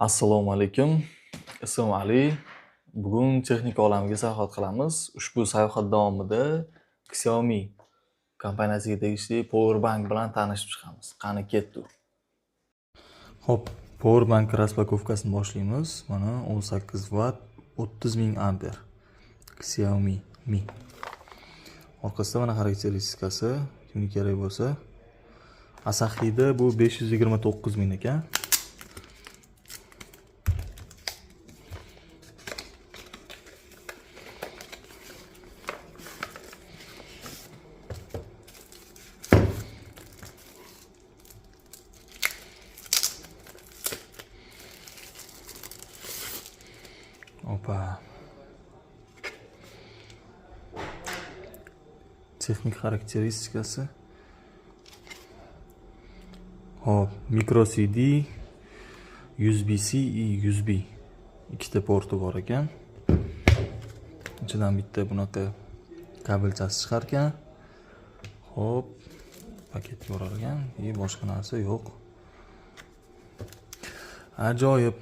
Assalomu alaykum. Ismim Ali. Bugun texnika olamiga sayohat qilamiz. Ushbu sayohat davomida Xiaomi kompaniyasiga tegishli powerbank bilan tanishib chiqamiz. Qani ketdik. Xo'p, powerbank raspakovkasini boshlaymiz. Mana 18 watt 30.000 amper. Xiaomi Mi. Orqasida mana xarakteristikasi, kimga kerak bo'lsa. Asaxiyda bu 529 ming ekan. Opa. Texnik xarakteristikasi. Hop, micro CD, USB-C и USB. Ikkita porti bor ekan. Ichidan bitta bunaqa kabelchasi chiqar ekan. Hop, paketga o'ralgan, boshqa narsa yo'q. Ajoyib.